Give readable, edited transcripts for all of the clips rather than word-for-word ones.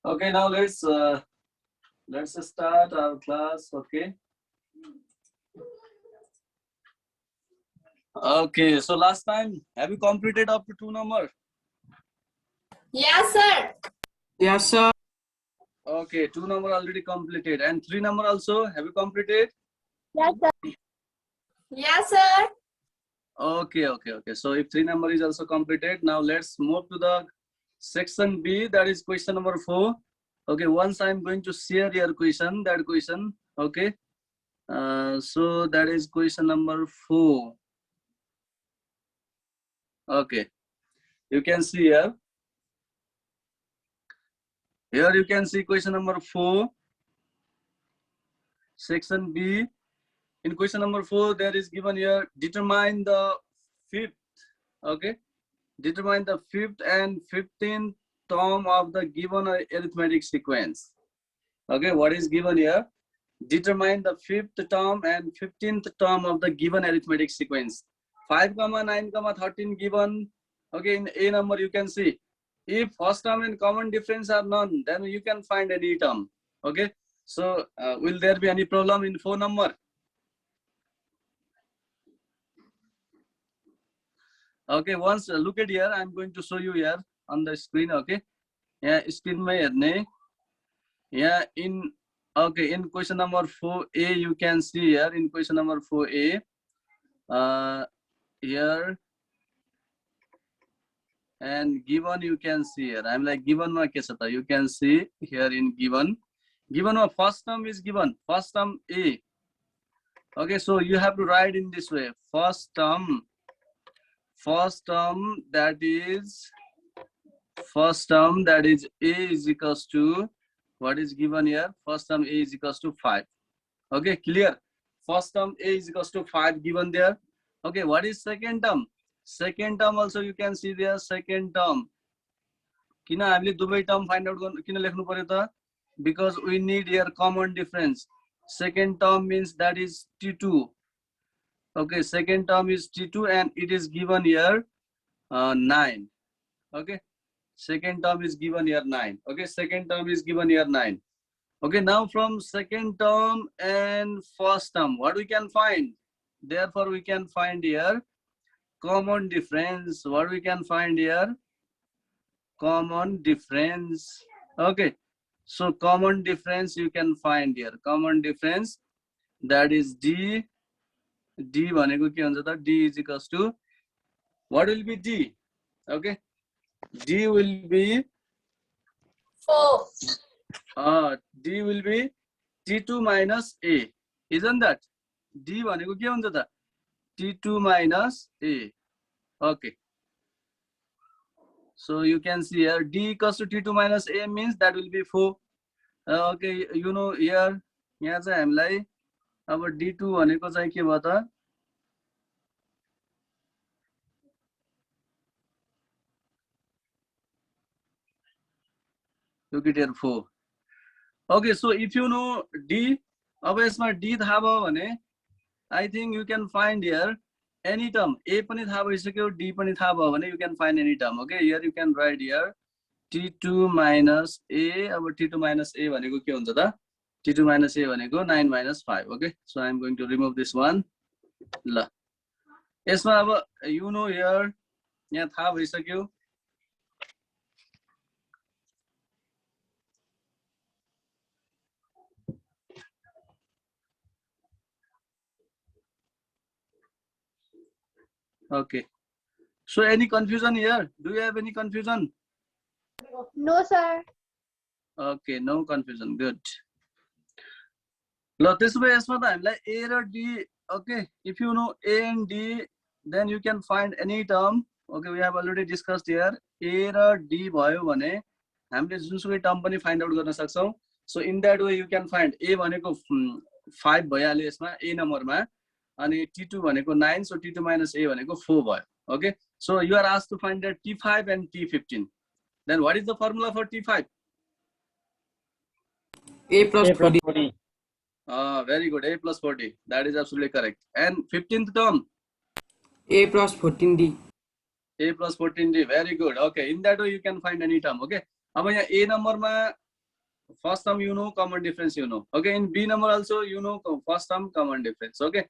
Okay, now let's start our class. Okay. Okay, so last time, have you completed up to 2 number? Yes, sir. Yes, sir. Okay, 2 number already completed, and 3 number also, have you completed? Yes, sir. Yes, sir. Okay. So if 3 number is also completed, now let's move to the section B, that is question number 4. Okay, once I'm going to share your question, that question. Okay, so that is question number 4. Okay, you can see here. Here you can see question number 4, section B. In question number 4, there is given here, determine the fifth. Okay, determine the fifth and 15th term of the given arithmetic sequence. Okay, what is given here? Determine the fifth term and 15th term of the given arithmetic sequence. 5, 9, 13 given. Okay, in A number you can see. If first term and common difference are none, then you can find any term. Okay, so will there be any problem in 4 number? Okay, once look at here, I'm going to show you here on the screen. Okay, yeah, screen may hearne. Yeah, in okay, in question number 4A, you can see here in question number 4A, here and given you can see here. I'm like given ma ke cha ta, you can see here in given ma first term is given, first term A. Okay, so you have to write in this way, first term that is A is equals to, what is given here? First term A is equals to 5. Okay, clear? First term A is equals to 5 given there. Okay, what is second term? Second term also you can see there, second term. Kina हामीले दुवै term find out गर्नु किन लेख्नु पर्यो त? Because we need here common difference. Second term means that is T2. Okay, second term is T2 and it is given here 9. Okay, second term is given here 9. Okay, second term is given here 9. Okay, now from second term and first term, what we can find? Therefore, we can find here common difference. What we can find here? Common difference. Okay, so common difference you can find here. Common difference, that is D. D भनेको के हुन्छ त? D is equals to, what will be D? Okay, D will be 4. D will be T2 minus A. Isn't that? D भनेको के हुन्छ त? T2 minus A. Okay. So you can see here D equals to T2 minus A means that will be 4. Okay, you know here, यहाँ चाहिँ हामीलाई अब D2 भनेको चाहिँ के भयो त? Look at here 4. Okay, so if you know D, अब यसमा D थाहा भयो भने I think you can find here any term. A पनि थाहा भइसक्यो, D पनि थाहा भयो भने you can find any term. Okay, here you can write here T2 minus A. अब T2 minus A भनेको के हुन्छ त? T2 minus A भनेको 9 minus 5. Okay, so I'm going to remove this one. ल यसमा अब you know here, यहाँ थाहा भइसक्यो. Okay, so any confusion here? Do you have any confusion? No, sir. Okay, no confusion. Good. ल त्यसो भए यसमा त हामीलाई A र D. Okay, if you know A and D, then you can find any term. Okay, we have already discussed here. A र D भयो भने हामीले जुनसुकै term पनि find out गर्न सक्छौं. So in that way you can find A भनेको 5 भइहाल्यो यसमा A नम्बरमा, अनि T2 भनेको 9, so T2 minus A भनेको 4 भयो. Okay, so you are asked to find that T5 and T15. Then what is the formula for T5? A plus 40. Very good, A plus 40. That is absolutely correct. And 15th term? A plus 14D. A plus 14D. Very good. Okay. In that way, you can find any term. Okay. अब यहाँ A number में first term you know, common difference you know. Okay. In B number also you know first term common difference. Okay.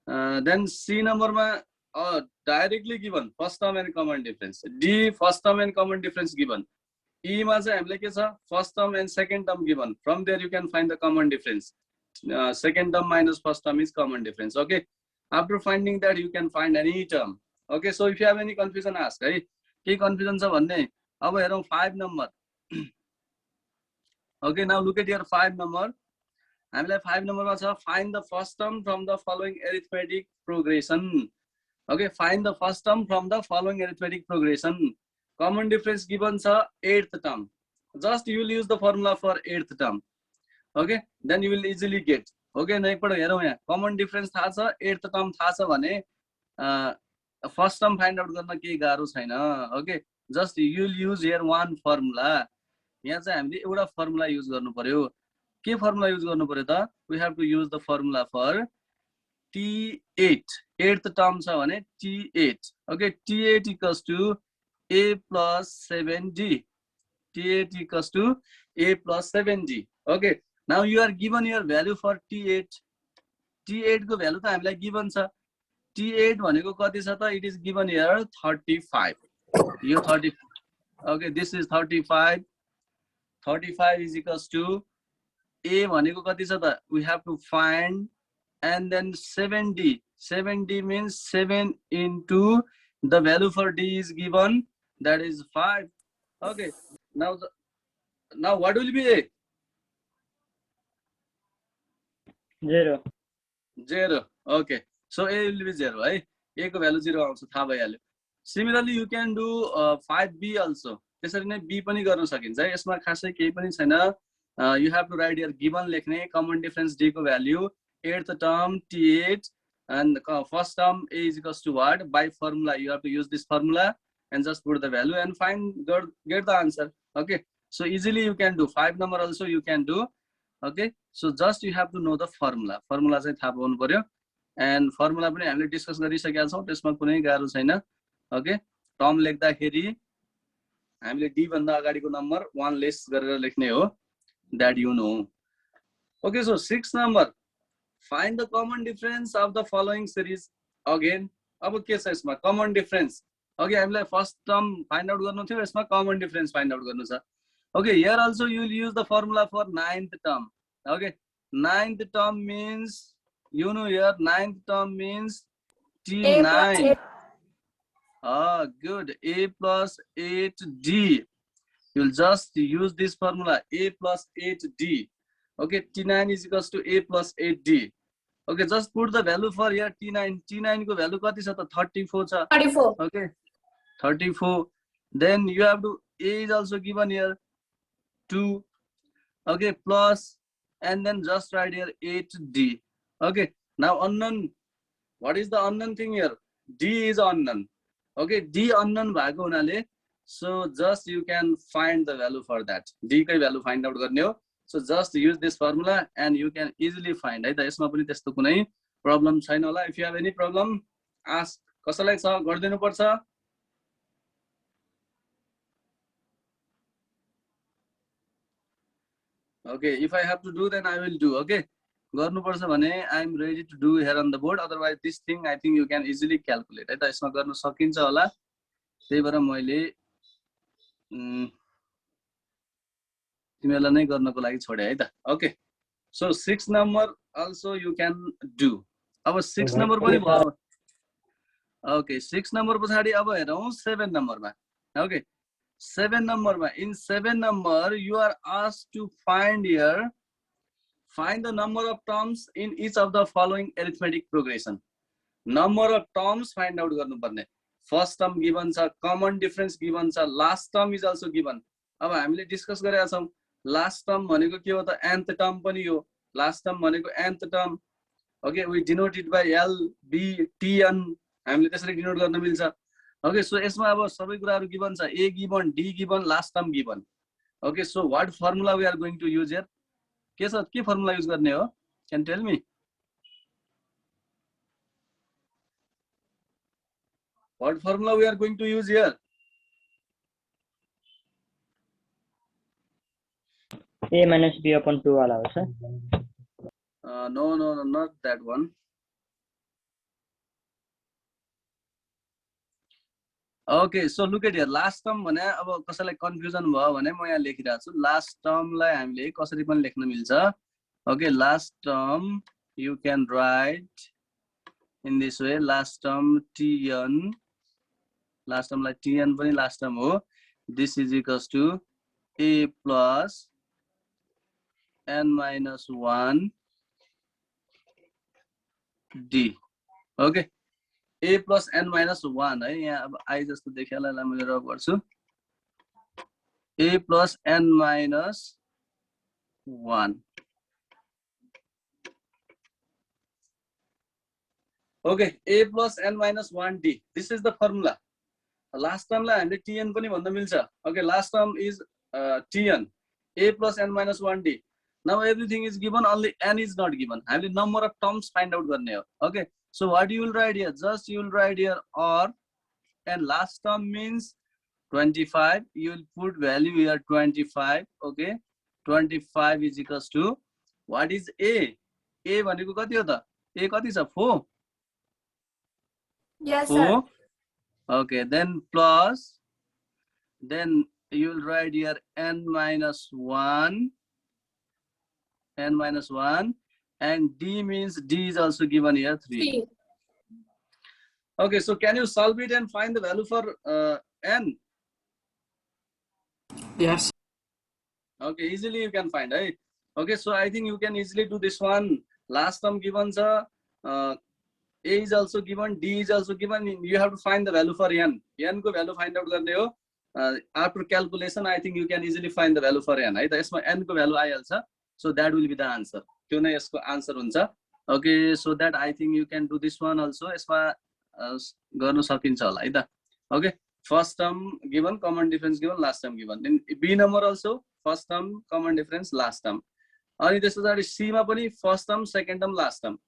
Then C number में directly given first term and common difference. D first term and common difference given. E मा चाहिँ हामीले के छ first term and second term given. From there you can find the common difference. Second term minus first term is common difference. Okay. After finding that you can find any term. Okay. So if you have any confusion ask है. के confusion छ भन्ने. अब हेरौँ 5 number. Okay. Now look at your 5 number. हामीलाई 5 number मा छ find the first term from the following arithmetic progression. Okay. Find the first term from the following arithmetic progression. Common difference given छ 8th term. Just you will use the formula for 8th term. Okay. Then you will easily get. Okay. न एकपल्ट हेरौँ यहाँ common difference थाहा छ 8th term थाहा छ भने first term find out गर्न केही गाह्रो छैन. Okay. Just you will use here one formula. यहाँ चाहिँ हामीले एउटा formula use गर्नु पर्यो. के formula use गर्नु पर्यो त? We have to use the formula for T8. 8th term छ भने T8. Okay. T8 equals to A plus 7D. T8 equals to A plus 7D. Okay. Now you are given your value for T8. T8 को value त हामीलाई given छ. T8 भनेको कति छ त? It is given here 35. यो 30. Okay, this is 35. 35 is equals to A भनेको कति छ त? We have to find and then 7D. 7D means 7 into the value for D is given, that is 5. Okay. Now what will be A? 0. 0. Okay. So A will be 0. Right? A को value 0 आउँछ थाहा भइहाल्यो. Similarly, you can do 5B also. त्यसरी नै B पनि गर्न सकिन्छ है. यसमा खासै केही पनि छैन. You have to write your given लेख्ने common difference D को value 8th term T8 and first term A is equals to what? By formula you have to use this formula and just put the value and get the answer. Okay. So easily you can do 5 number also you can do. Okay. So just you have to know the formula. Formula चाहिँ थाहा पाउनु पर्यो. And formula पनि हामीले discuss गरिसकेका छौं. त्यसमा कुनै गाह्रो छैन. Okay. टर्म लेख्दाखेरि हामीले D भन्दा अगाडिको नम्बर 1 लेस गरेर लेख्ने हो. That you know. Okay. So 6 number. Find the common difference of the following series. Again. अब के छ यसमा common difference. Okay. हामीलाई first term find out गर्नु थियो. यसमा common difference find out गर्नु छ. Okay. Here also you will use the formula for 9th term. Okay. 9th term means, you know here 9th term means T9. Ah, good. A plus 8D. You'll just use this formula A plus 8D. Okay. T9 is equals to A plus 8D. Okay. Just put the value for here T9. T9 को value कति छ त? 34 छ. 34. Okay. 34. Then you have to, A is also given here 2. Okay. Plus, and then just write here 8D. Okay. Now unknown. What is the unknown thing here? D is unknown. Okay. D unknown भएको हुनाले, so just you can find the value for that. D कै value find out गर्ने हो. So just use this formula and you can easily find. है त यसमा पनि त्यस्तो कुनै problem छैन होला. If you have any problem, ask. कसैलाई छ गरिदिनु पर्छ? Okay, if I have to do, then I will do. Okay, गर्नुपर्छ भने I am ready to do here on the board. Otherwise, this thing I think you can easily calculate. है त यसमा गर्न सकिन्छ होला. त्यही भएर मैले तिमीलाई नै गर्नको लागि छोडे है त. Okay, so 6 number also you can do. अब 6 number पनि भयो. Okay, 6 number पछाडी अब हेरौं 7 number मा. Okay. 7 number ma. In 7 number you are asked to find the number of terms in each of the following arithmetic progression. Number of terms find out गर्नु पर्ने. First term given छ, common difference given छ, last term is also given. अब हामीले discuss गरेका छौं. Last term भनेको के हो त? nth term पनि हो. Last term भनेको nth term. Okay, we denote it by L, B, T, N. हामीले त्यसरी डिनोट गर्न मिल्छ. Okay, so यसमा अब सबै कुराहरु given छ. A given, D given, last term given. Okay, so what formula we are going to use here? के छ के formula use गर्ने हो? Can tell me? What formula we are going to use here? A minus B upon 2 वाला हो sir. No, not that one. Okay, so look at here. Last term भने अब कसैलाई कन्फ्युजन भयो भने म यहाँ लेखिरहेको छु. लास्ट टर्मलाई हामीले कसरी पनि लेख्न मिल्छ. Okay, last term you can write in this way. Last term Tn. Last term like Tn पनि last term हो. This is equals to A plus n minus 1 D. Okay. A plus n minus 1 है यहाँ अब I जस्तो देखेलाई मैले रब गर्छु. A plus n minus 1. Okay, A plus n minus 1 D. This is the formula. Last term लाई हामीले Tn पनि भन्न मिल्छ. Okay, last term is Tn. A plus n minus 1 D. Now everything is given, only n is not given. हामीले number of terms find out गर्ने हो. Okay, so what you will write here? Just you will write here or, and last term means 25. You will put value here 25. Okay, 25 is equals to what is A? A भनेको कति हो त? A कति छ? 4. Yes, 4. sir. Okay, then plus, then you will write here n minus 1. N minus 1, and D means D is also given here 3. Okay, so can you solve it and find the value for n? Yes. Okay, easily you can find, right? Okay, so I think you can easily do this one. Last term given, sir. A is also given, D is also given. You have to find the value for n. N ko value find out गर्ने हो. After calculation, I think you can easily find the value for n. Right? यसमा n को value आइहाल्छ. So that will be the answer. त्यो नै यसको answer हुन्छ. Okay, so that I think you can do this one also. यसमा गर्न सकिन्छ होला है त. Okay, first term given, common difference given, last term given. Then B number also, first term, common difference, last term. अनि त्यस पछाडि C मा पनि first term, second term, last term.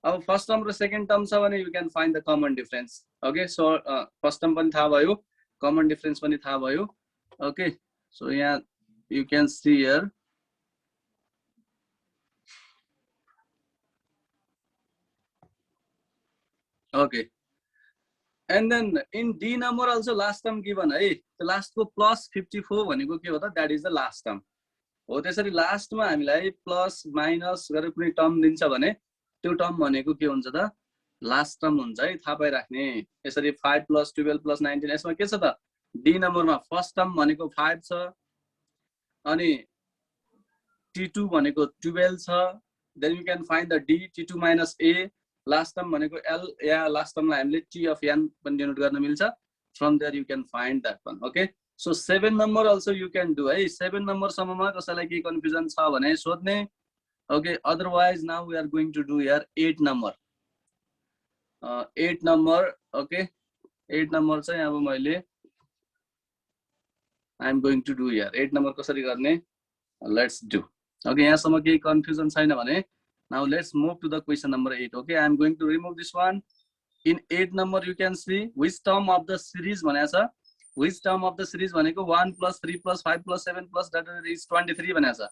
अब first term र second term छ भने you can find the common difference. Okay, so first term पनि थाहा भयो, common difference पनि थाहा भयो. Okay, so यहाँ you can see here. Okay, and then in D number also last term given है. The last को plus 54 भनेको के हो त? That is the last term. हो त्यसरी last मा हामीलाई plus minus गरेर कुनै term दिन्छ भने त्यो term भनेको के हुन्छ त? Last term हुन्छ है, थाहा पाइराख्ने. यसरी 5 plus 12 plus 19 यसमा के छ त? D number मा first term भनेको 5 छ, अनि T2 भनेको 12 छ. Then you can find the D, T2 minus A. Last term भनेको L या last term लाई हामीले T of n पनि डिनोट गर्न मिल्छ. From there you can find that one. Okay, so 7 number also you can do है. 7 number सम्ममा कसैलाई के कन्फ्युजन छ भने सोध्ने. Okay, otherwise now we are going to do here 8 number. 8 number. Okay, 8 number चाहिँ अब मैले I am going to do here. 8 number कसरी गर्ने? Let's do. Okay, यहाँसम्म केही कन्फ्युजन छैन भने now let's move to the question number 8. Okay, I am going to remove this one. In 8 number you can see which term of the series भनेको छ. Which term of the series भनेको 1 plus 3 plus 5 plus 7 plus that is 23 भनेको छ.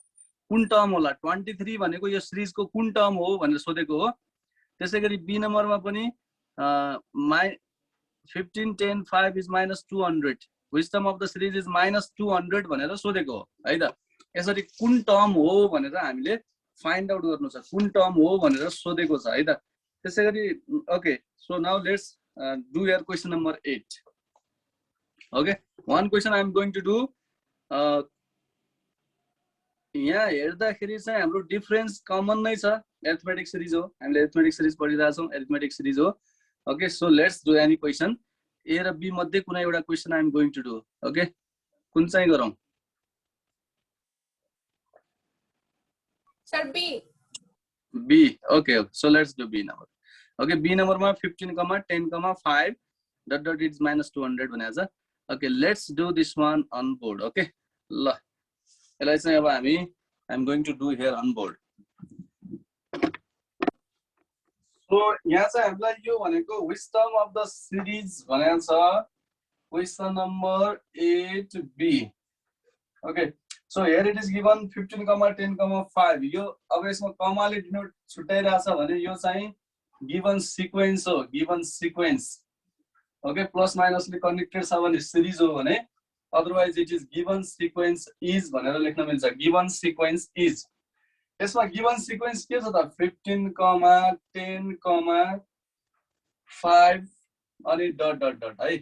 कुन term होला? 23 भनेको यो series को कुन टर्म हो भनेर सोधेको हो. त्यसैगरी बी नम्बरमा पनि 15 10 5 is minus 200. Which term of the series is minus 200 भनेर सोधेको हो है त. यसरी कुन टर्म हो भनेर हामीले फाइन्ड आउट गर्नु छ. कुन टर्म हो भनेर सोधेको छ है त. त्यसैगरी okay, so now let's do your question number 8. Okay, one question I am going to do. यहाँ हेर्दाखेरि चाहिँ हाम्रो डिफरेन्स कमन नै छ. एरिथमेटिक सिरिज हो, हामीले एरिथमेटिक सिरिज पढिरहेका छौं. एरिथमेटिक सिरिज हो. Okay, so let's do any question. A र B मध्ये कुनै एउटा question I am going to do. Okay, कुन चाहिँ गरौँ? Sir, B. B. Okay, so let's do B number. Okay, B number मा 15, 10, 5 dot dot is minus 200 भनेको छ. Okay, let's do this one on board. Okay, ल यसलाई चाहिँ अब हामी I am going to do here on board. So यहाँ चाहिँ हामीलाई यो भनेको which term of the series भनेको छ question number 8b. Okay, so here it is given 15, 10, 5. यो अब यसमा कमाले डिनोट छुट्याइरहेछ भने यो चाहिँ given sequence हो, given sequence. Okay, plus minus ले connected छ भने series हो भने, otherwise it is given sequence is भनेर लेख्न मिल्छ. Given sequence is. यसमा given sequence के छ त 15, 10, 5 अनि डट डट डट है.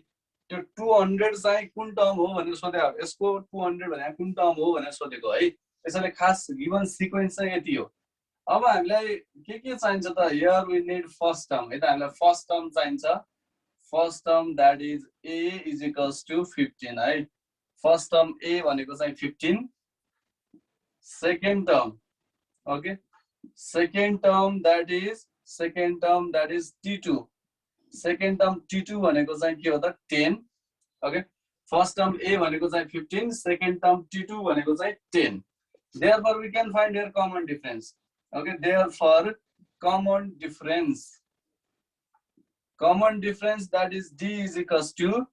त्यो 200 चाहिँ कुन टर्म हो भनेर सोधे. यसको 200 भने कुन टर्म हो भनेर सोधेको है. त्यसैले खास गिवन सिक्वेन्स चाहिँ यति हो. अब हामीलाई के चाहिन्छ त here we need first term. है त हामीलाई फर्स्ट टर्म चाहिन्छ. First term that is a is equals to 15 है. फर्स्ट टर्म a भनेको चाहिँ 15. Second term okay second term that is t2. Second term t2 भनेको चाहिँ के हो त 10. ओके फर्स्ट टर्म a भनेको चाहिँ 15, सेकेन्ड टर्म t2 भनेको चाहिँ 10. therefore we can find here common difference. Okay, therefore common difference that is d is equals to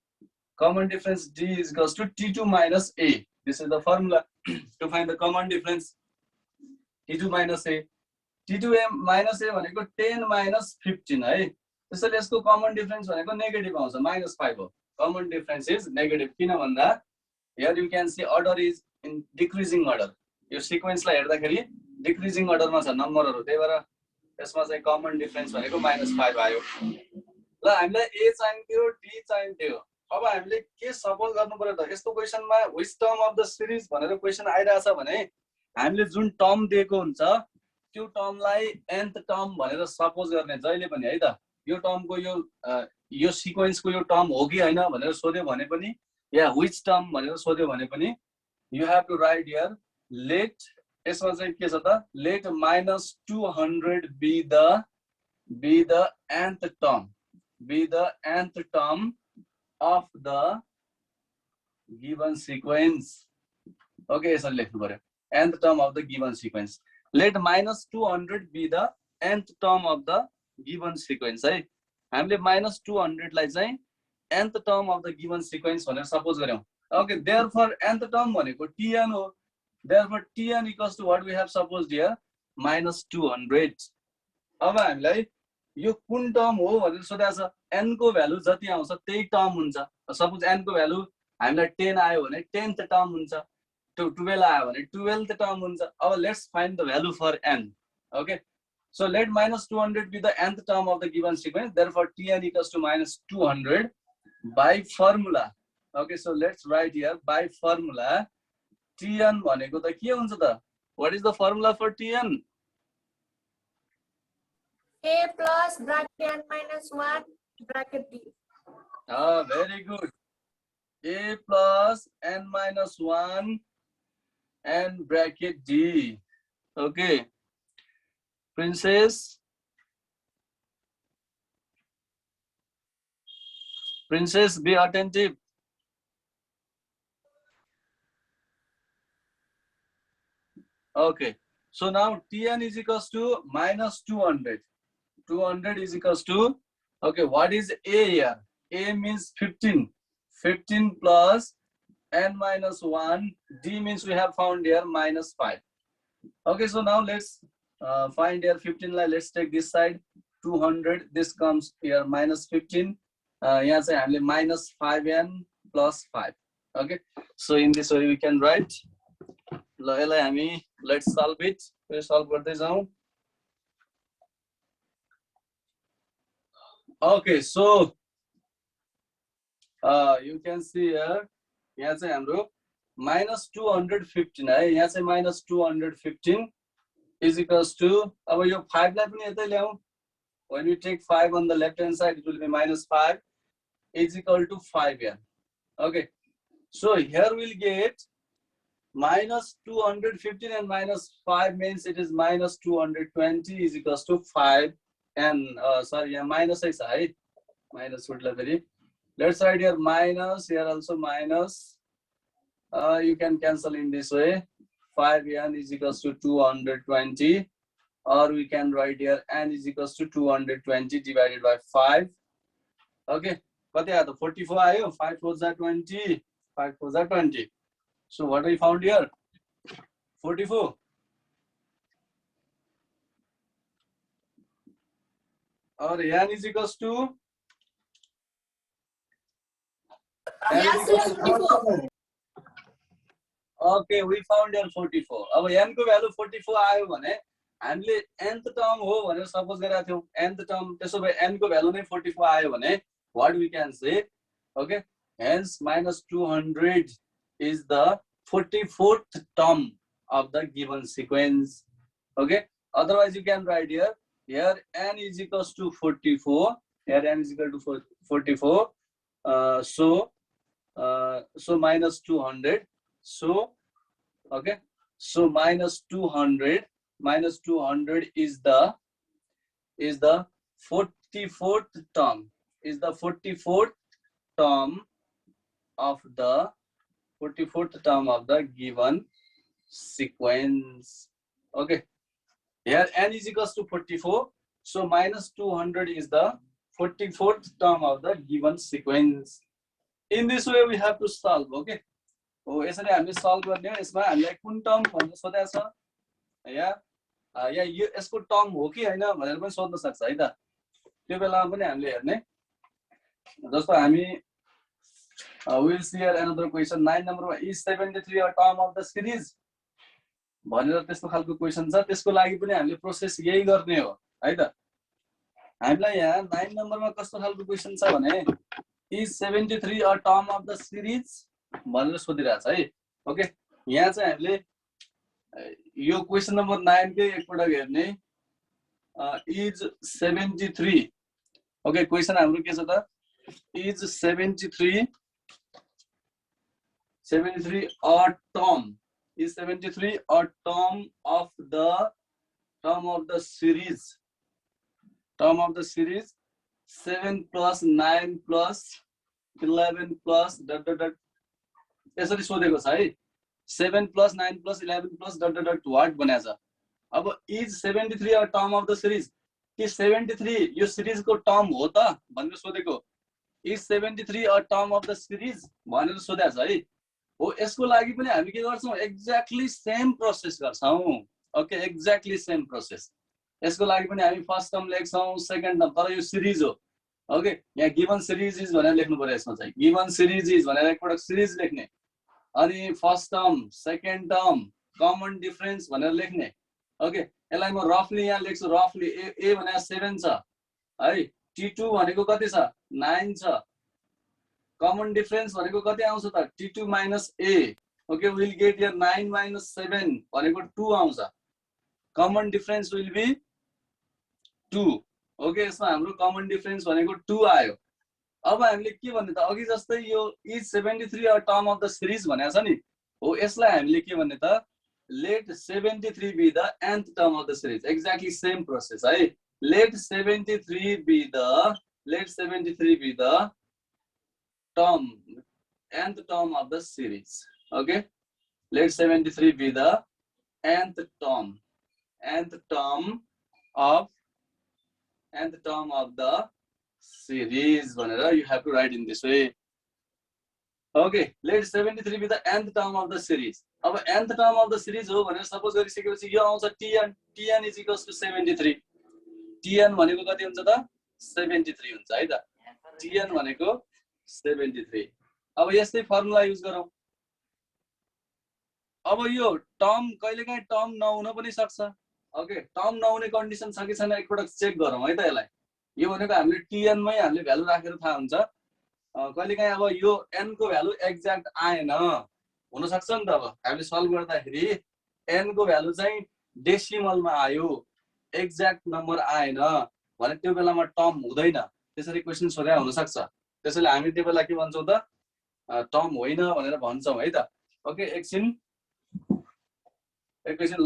t2 minus a. This is the formula to find the common difference. t2 minus a. t2 minus a भनेको 10 minus 15 है. त्यसैले यसको common difference भनेको negative आउँछ, -5 हो. Common difference is negative. किन भन्दा here you can see order is in decreasing order. यो सिक्वेन्सलाई हेर्दाखेरि डिक्रिजिङ अर्डरमा छ नम्बरहरू, त्यही भएर यसमा चाहिँ कमन डिफरेन्स भनेको -5 आयो. ल हामीलाई a चाहिन्थ्यो, d चाहिन्थ्यो. अब हामीले के सपोज गर्नु पर्यो त यस्तो क्वेशनमा which term of the series भनेर क्वेशन आइराछ भने हामीले जुन टर्म दिएको हुन्छ त्यो टर्मलाई nth टर्म भनेर सपोज गर्ने जहिले पनि है त. यो टर्मको यो सिक्वेन्सको यो टर्म हो कि हैन भनेर सोध्यो भने पनि या व्हिच टर्म भनेर सोध्यो भने पनि you have to write here let. यसमा चाहिँ के छ त let -200 be the nth term of the given sequence. Okay, यसरी लेख्नु पर्यो nth term of the given sequence. Let -200 be the nth term of the given sequence है. हामीले -200 लाई चाहिँ nth term of the given sequence भनेर suppose गर्यौं. Okay, therefore nth term भनेको tn हो. Therefore tn equals to what we have supposed here -200. अब हामीलाई यो कुन टर्म हो भनेर सोधेको छ. n को भ्यालु जति आउँछ त्यही टर्म हुन्छ. सपोज n को भ्यालु हामीलाई 10 आयो भने 10th टर्म हुन्छ. 12 आयो भने 12th टर्म हुन्छ. अब let's find the value for n. Okay so let -200 be the nth term of the given sequence. Therefore tn equals to -200 by formula. Okay, so let's write here by formula. tn भनेको त के हुन्छ त? What is the formula for tn? A plus bracket n minus 1 bracket d. Very good. A plus n minus 1 and bracket d. Okay. Princess, be attentive. Okay. So now tn is equals to -200. 200 is equals to, okay, what is a here? A means 15. 15 plus n minus 1. D means we have found here -5. Okay, so now let's find here 15. Let's take this side 200. This comes here -15. यहाँ चाहिँ हामीले -5n plus 5. Okay, so in this way we can write. ल यसलाई हामी let's solve it. solve गर्दै जाउँ. Okay, so you can see here यहाँ चाहिँ हाम्रो -215 है. यहाँ चाहिँ -215 is equals to, अब यो 5 लाई पनि यतै ल्याउँ. When we take 5 on the left hand side, it will be -5 is equal to 5 here. Okay, so here we'll get -215 and -5 means it is -220 is equals to 5 and sorry, yeah, minus is right. Minus would be very. Let's write here minus, here also minus. You can cancel in this way. 5n is equals to 220. or we can write here n is equals to 220 divided by 5. Okay, कति आयो त 44 आयो, 5 4 जा 20, 5 4 जा 20. So what we found here? 44. Or n is equals to Yes, sir, 44. Okay, we found here 44. अब n को value 44 आयो भने हामीले nth टर्म हो भनेर सपोज गरेका थियौ. nth टर्म, त्यसो भए n को भ्यालु नै 44 आयो भने what we can say? Okay, hence minus 200 is the 44th term of the given sequence. Okay, otherwise you can write here n is equals to 44. Here n is equal to 44. So minus 200. So okay, so minus 200 is the 44th term, is the 44th term of the 44th term of the given sequence. Okay, here n is equals to 44, so minus 200 is the 44th term of the given sequence. In this way we have to solve. Okay, हो यसरी हामीले solve गर्ने हो. यसमा हामीलाई कुन term भनेर सोधेको छ या यो यसको टर्म हो कि हैन भनेर पनि सोध्न सक्छ है त. त्यो बेलामा पनि हामीले हेर्ने. जस्तो हामी will see here another question 9 नम्बरमा is 73 a term of the series भनेर त्यस्तो खालको क्वेशन छ. त्यसको लागि पनि हामीले प्रोसेस यही गर्ने हो है त. हामीलाई यहाँ 9 नम्बरमा कस्तो खालको क्वेशन छ भने is 73 a term of the series भनेर सोधिरहेछ है. ओके, यहाँ चाहिँ हामीले यो क्वेशन नम्बर 9 कै एकपटक हेर्ने. इज 73. ओके, क्वेशन हाम्रो के छ त? Is 73 a term, is 73 a term of the series, 7 plus 9 plus 11 plus dot dot dot. यसरी सोधेको छ है. 7 plus 9 plus 11 plus dot dot dot what बनेछ. अब is 73 a term of the series, कि 73 यो सिरिज को टर्म हो त भनेर सोधेको. Is 73 a term of the series भनेर सोधेछ है. हो, यसको लागि पनि हामी के गर्छौं? एक्ज्याक्टली सेम प्रोसेस गर्छौं. Okay, exactly same process. यसको लागि पनि हामी फर्स्ट टर्म लेख्छौं, सेकेन्ड टर्म, तर यो सिरिज हो. ओके, यहाँ गिवन सिरिज इज भनेर लेख्नु पर्यो. यसमा चाहिँ गिवन सिरिज इज भनेर एकपटक सिरिज लेख्ने, अनि first term, second term, common difference भनेर लेख्ने. ओके, यसलाई म रफली यहाँ लेख्छु. रफली ए भनेको 7 छ है, T2 भनेको कति छ? 9 छ. कमन डिफरेन्स भनेको कति आउँछ त? T2 minus A. Okay, will get here 9 minus 7 भनेको 2 आउँछ. Common difference will be 2. Okay, यसमा हाम्रो कमन डिफरेन्स भनेको 2 आयो. अब हामीले के भन्ने त? अघि जस्तै यो is 73 a term of the series भनेको छ नि. हो, यसलाई हामीले के भन्ने त? Let 73 be the nth term of the series. Exactly same process है. Let 73 be the term, nth term of the series. Okay, let 73 be the nth term of the series. Whenever you have to write in this way. Okay, let 73 be the nth term of the series. अब nth term of the series हो भनेर suppose गरिसकेपछि यो आउँछ tn is equals to 73. tn भनेको कति हुन्छ त? 73 हुन्छ है त. tn भनेको 73. अब यस्तै फर्मुला युज गरौँ. अब यो टर्म कहिलेकाहीँ टर्म नहुन पनि सक्छ. ओके, टर्म नहुने कन्डिसन छ कि छैन एकपटक चेक गरौँ है त. यसलाई यो भनेको हामीले tn मै हामीले भ्यालु राखेर थाहा हुन्छ. कहिलेकाहीँ अब यो n को भ्यालु एक्ज्याक्ट आएन हुन सक्छ नि त. अब हामीले सल्भ गर्दाखेरि n को भ्यालु चाहिँ डेसिमलमा आयो, एक्ज्याक्ट नम्बर आएन भने त्यो बेलामा टर्म हुँदैन. त्यसरी क्वेशन सोधेको हुन सक्छ. त्यसैले हामी त्यो बेला के भन्छौं त? टर्म होइन भनेर भन्छौं है त. ओके, एकछिन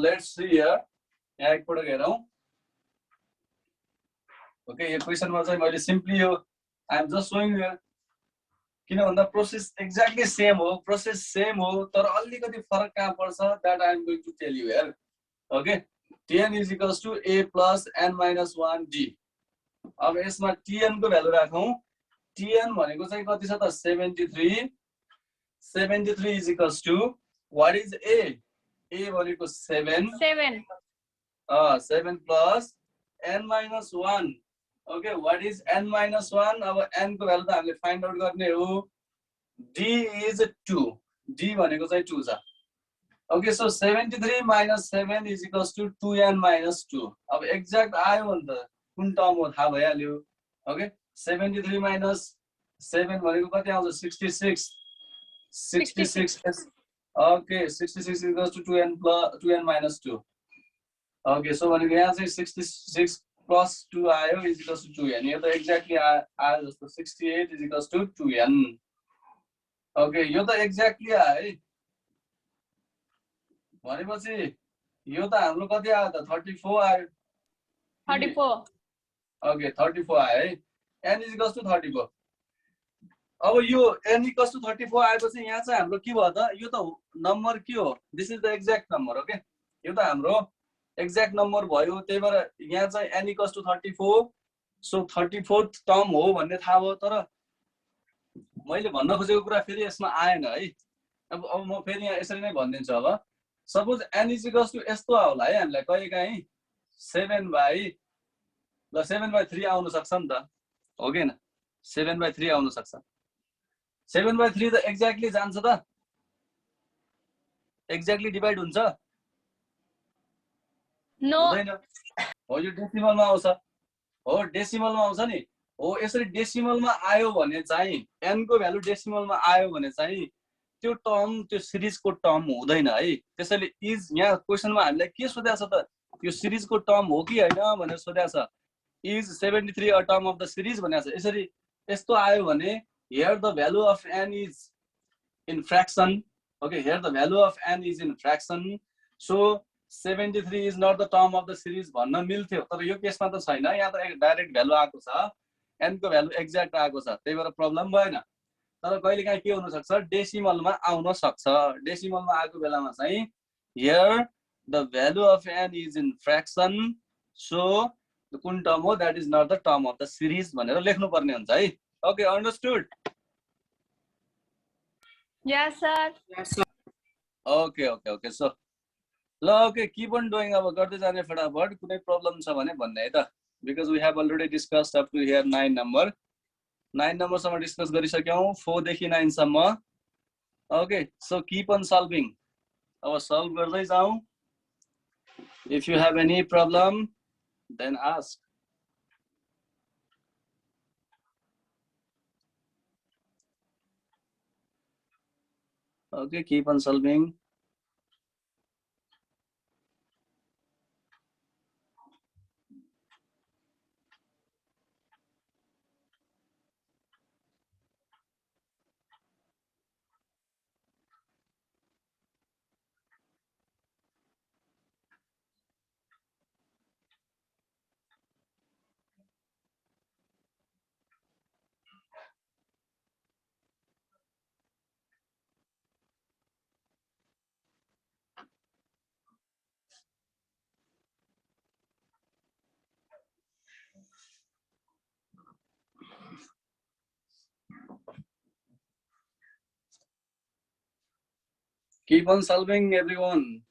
लेट्स सी हियर. यहाँ एकपटक हेरौं. ओके, यो क्वेशनमा चाहिँ मैले सिम्पली यो I am just showing here. किन भन्दा प्रोसेस एक्ज्याक्टली सेम हो, प्रोसेस सेम हो, तर अलिकति फरक कहाँ पर्छ that I am going to tell you here. Okay, Tn is equals to a plus n minus 1 d. अब यसमा tn को भ्यालु राखौं. tn भनेको चाहिँ कति छ त 73. 73 is equals to what is a? A भनेको 7. 7. 7 plus n minus 1. Okay, what is n minus 1? अब n को भ्यालु त हामीले फाइन्ड आउट गर्ने हो. d is 2. d भनेको चाहिँ 2 छ. Okay, so 73 minus 7 is equals to 2n minus 2. अब एक्ज्याक्ट आयो भने त कुन टर्म हो थाहा भइहाल्यो. Okay, 73 minus 7 भनेको कति आउँछ 66. 66. Okay, 66 is equals to 2n plus 2n minus 2. Okay, so भनेको यहाँ चाहिँ 66 plus 2 आयो is equals to 2n. यो त एक्ज्याक्टली आयो जस्तो 68 is equals to 2n. Okay, यो त एक्ज्याक्टली आयो है. भनेपछि यो त हाम्रो कति आयो त 34 आयो. 34. Okay, 34 आयो है. n is equals to 34. अब यो n equals to 34 आएपछि यहाँ चाहिँ हाम्रो के भयो त यो त नम्बर के हो this is the exact number. Okay, यो त हाम्रो एक्ज्याक्ट नम्बर भयो. त्यही भएर यहाँ चाहिँ n equals to 34. So 34th term हो भन्ने थाहा भयो. तर मैले भन्न खोजेको कुरा फेरि यसमा आएन है. अब म फेरि यहाँ यसरी नै भनिदिन्छु. अब suppose n is equals to यस्तो होला है हामीलाई कहिलेकाहीँ 7/3 आउन सक्छ नि त. हो कि हैन 7/3 आउन सक्छ. 7/3 त एक्ज्याक्टली जान्छ त एक्ज्याक्टली डिभाइड हुन्छ No. हुँदैन. हो यो डेसिमलमा आउँछ. हो डेसिमलमा आउँछ नि. हो यसरी डेसिमलमा आयो भने चाहिँ n को भ्यालु डेसिमलमा आयो भने चाहिँ त्यो टर्म त्यो सिरिजको टर्म हुँदैन है. त्यसैले इज यहाँ क्वेशनमा हामीलाई के सोधेको छ त यो सिरिजको टर्म हो कि हैन भनेर सोधेको छ. Is 73 a term of the series भनेको छ. यसरी यस्तो आयो भने here the value of n is in fraction. Okay, here the value of n is in fraction. So 73 is not the term of the series भन्न मिल्थ्यो. तर यो केसमा त छैन. यहाँ त डाइरेक्ट भ्यालु आएको छ. n को भ्यालु एक्ज्याक्ट आएको छ. त्यही भएर प्रब्लम भएन. तर कहिलेकाहीँ के हुन सक्छ डेसिमलमा आउन सक्छ. डेसिमलमा आएको बेलामा चाहिँ here the value of n is in fraction. So the कुन टर्म हो that is not the term of the series भनेर लेख्नु पर्ने हुन्छ है. Okay, understood? Yes, sir. Yes, sir. Okay. So ल ओके कीप अन डुइङ. अब गर्दै जाने फटाफट. कुनै प्रब्लम छ भने भन्ने है त. Because we have already discussed up to here 9 number. 9 नम्बरसम्म डिस्कस गरिसक्यौँ. 4 देखि 9 सम्म. Okay, so keep on solving. अब सल्भ गर्दै जाउँ. If you have any problem then ask. Okay, keep on solving. Keep on solving, everyone.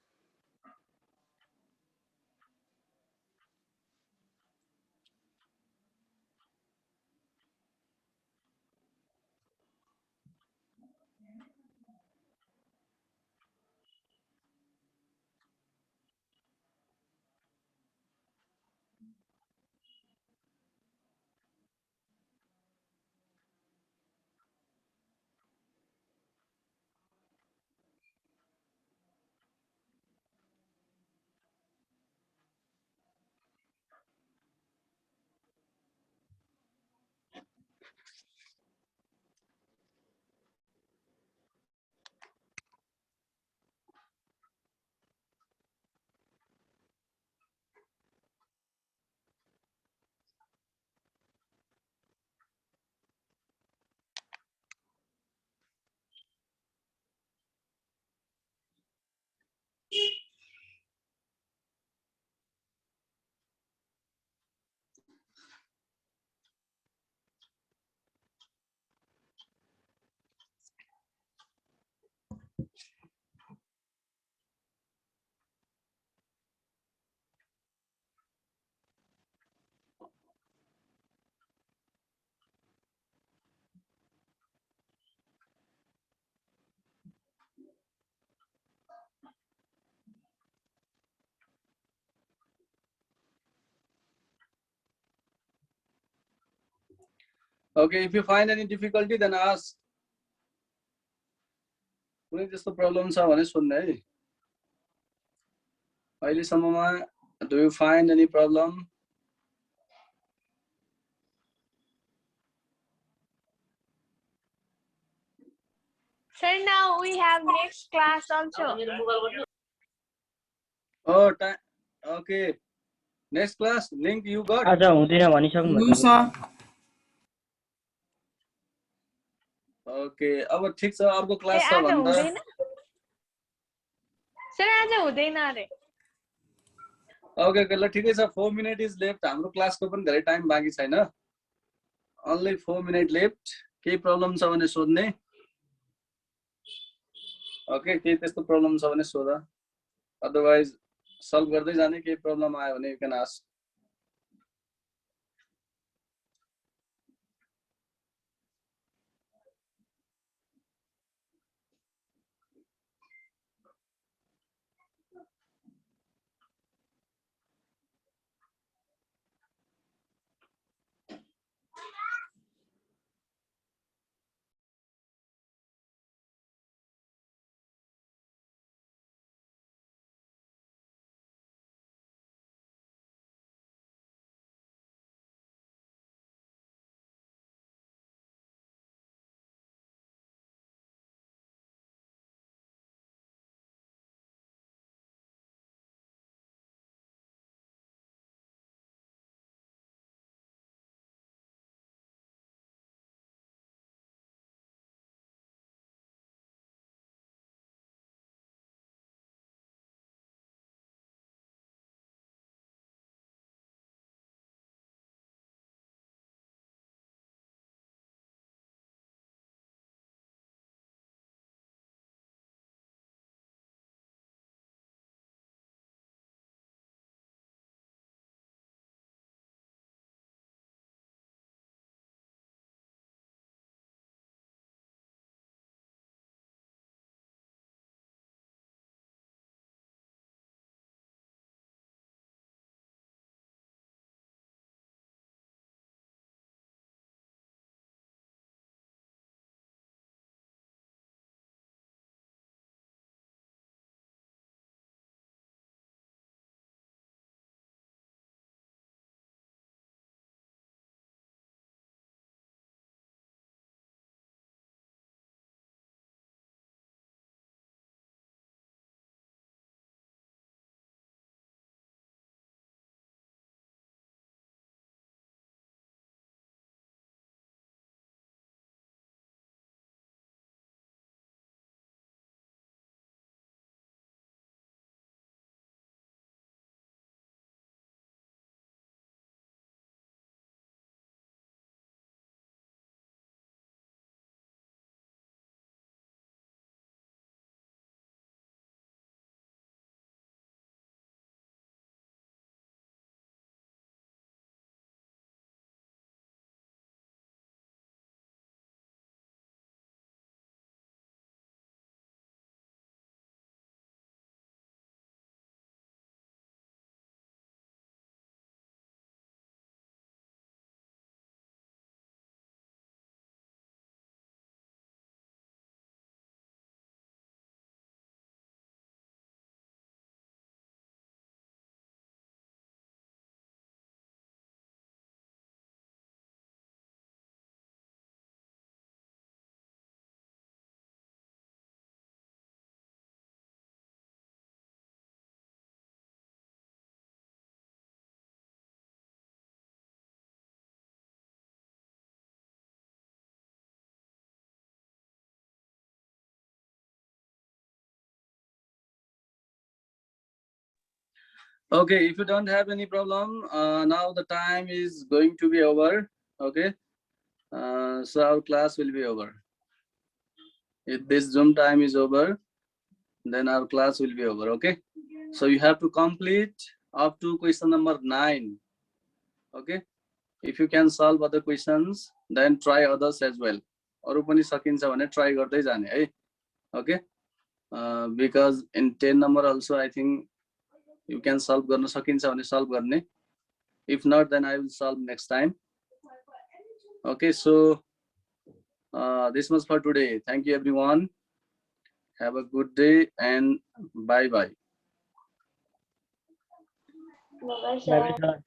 Okay, if you find any difficulty, then ask. कुनै त्यस्तो problem छ भने सोध्नु है। अहिलेसम्ममा do you find any problem? Sir, now we have next class also. Oh, okay. Next class link you got? आज हुँदैन भनिसक्नु No, sir. Okay, अब ठिक छ, अर्को ए क्लास छ आज भन्दा हुँदैन सर, आज हुँदैन अरे। ओके ओके ल ठिकै छ। 4 minutes is left. हाम्रो क्लासको पनि धेरै टाइम बाँकी छैन। Only 4 minutes left. केही प्रब्लम छ भने सोध्ने। ओके, केही त्यस्तो प्रब्लम छ भने सोध। अदरवाइज सल्भ गर्दै जाने। केही प्रब्लम आयो भने you can ask. Okay, if you don't have any problem, now the time is going to be over. Okay, so our class will be over. If this Zoom time is over, then our class will be over. Okay, so you have to complete up to question number 9. Okay, if you can solve other questions, then try others as well. अरु पनि सकिन्छ भने try गर्दै जाने है. Okay, because in 10 number also I think you can solve गर्न सकिन्छ भने solve गर्ने. If not, then I will solve next time. Okay, so this much for today. Thank you, everyone. Have a good day and bye bye. Bye-bye, Bye bye, sir. sir.